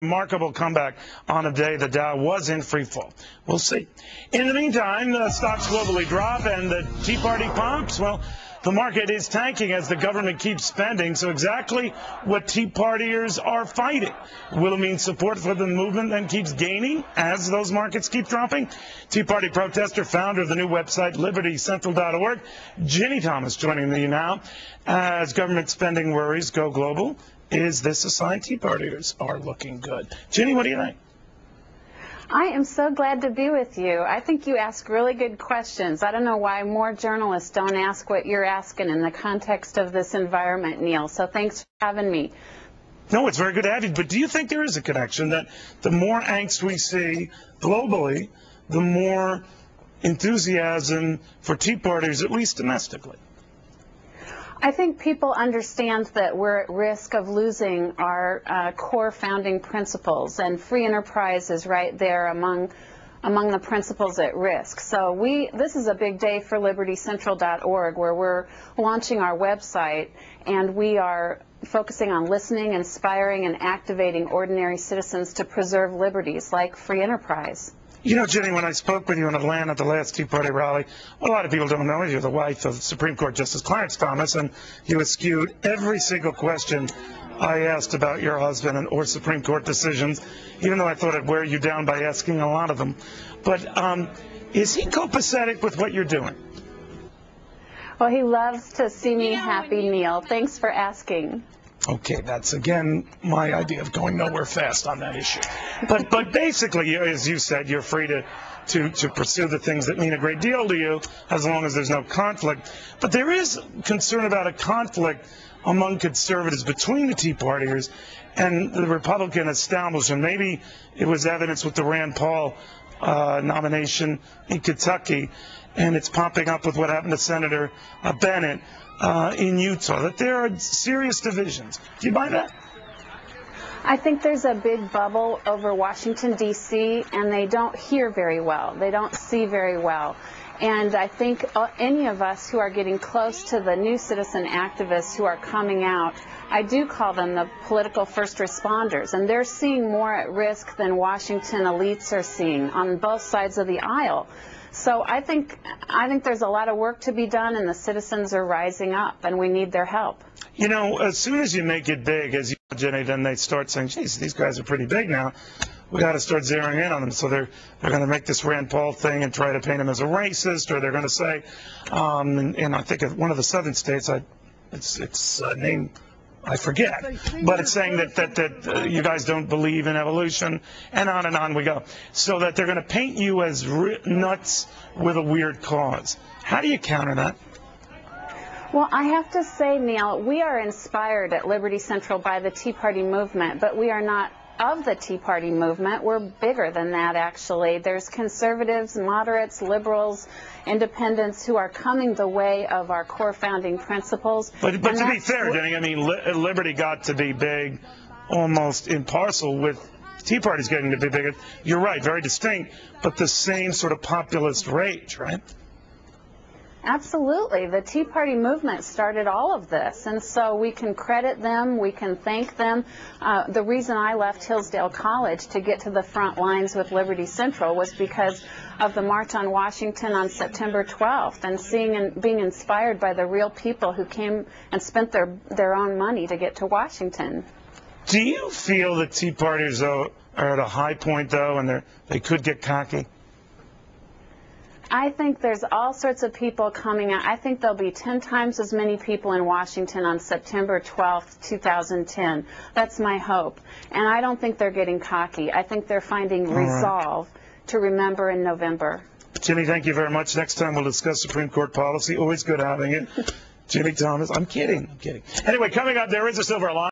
Remarkable comeback on a day the Dow was in free fall. We'll see. In the meantime, the stocks globally drop and the Tea Party pops. Well, the market is tanking as the government keeps spending. So exactly what Tea Partiers are fighting. Will it mean support for the movement then keeps gaining as those markets keep dropping? Tea Party protester, founder of the new website, libertycentral.org, Ginni Thomas joining me now as government spending worries go global. Is this a sign Tea Partiers are looking good? Ginni, what do you think? I am so glad to be with you. I think you ask really good questions. I don't know why more journalists don't ask what you're asking in the context of this environment, Neil. So thanks for having me. No, it's very good to have you. But do you think there is a connection that the more angst we see globally, the more enthusiasm for Tea Partiers, at least domestically? I think people understand that we're at risk of losing our core founding principles, and free enterprise is right there among the principles at risk. So this is a big day for libertycentral.org, where we're launching our website, and we are focusing on listening, inspiring, and activating ordinary citizens to preserve liberties like free enterprise. You know, Ginni, when I spoke with you in Atlanta at the last Tea Party rally, what a lot of people don't know is you're the wife of Supreme Court Justice Clarence Thomas, and you eschewed every single question I asked about your husband or Supreme Court decisions, even though I thought I'd wear you down by asking a lot of them. But is he copacetic with what you're doing? Well, he loves to see me happy, Neil. Thanks for asking. Okay, that's, again, my idea of going nowhere fast on that issue. But basically, as you said, you're free to pursue the things that mean a great deal to you as long as there's no conflict. But there is concern about a conflict among conservatives between the Tea Partiers and the Republican establishment. Maybe it was evidence with the Rand Paul nomination in Kentucky, and it's popping up with what happened to Senator Bennett in Utah, that there are serious divisions. Do you buy that? I think there's a big bubble over Washington, D.C., and they don't hear very well. They don't see very well. And I think any of us who are getting close to the new citizen activists who are coming out, I do call them the political first responders, and they're seeing more at risk than Washington elites are seeing on both sides of the aisle. So I think there's a lot of work to be done, and the citizens are rising up, and we need their help. You know, as soon as you make it big, as you know, Ginni, then they start saying, geez, these guys are pretty big now. We got to start zeroing in on them. So they're going to make this Rand Paul thing and try to paint him as a racist, or they're going to say, and I think one of the southern states, it's named, I forget, but it's saying that you guys don't believe in evolution, and on we go. So that they're going to paint you as nuts with a weird cause. How do you counter that? Well, I have to say, Neil, we are inspired at Liberty Central by the Tea Party movement, but we are not of the Tea Party movement. We're bigger than that, actually. There's conservatives, moderates, liberals, independents who are coming the way of our core founding principles. But to be fair, Ginni, I mean, Liberty got to be big almost in parcel with Tea Party's getting to be bigger. You're right, very distinct, but the same sort of populist rage, right? Absolutely. The Tea Party movement started all of this, and so we can credit them, we can thank them. The reason I left Hillsdale College to get to the front lines with Liberty Central was because of the March on Washington on September 12th, and seeing and being inspired by the real people who came and spent their own money to get to Washington. Do you feel that Tea Partiers, though, are at a high point, though, and they could get cocky? I think there's all sorts of people coming out. I think there'll be 10 times as many people in Washington on September 12th, 2010. That's my hope. And I don't think they're getting cocky. I think they're finding resolve to remember in November. Ginni, thank you very much. Next time we'll discuss Supreme Court policy. Always good having it. Ginni Thomas. I'm kidding. Anyway, coming up, there is a silver line.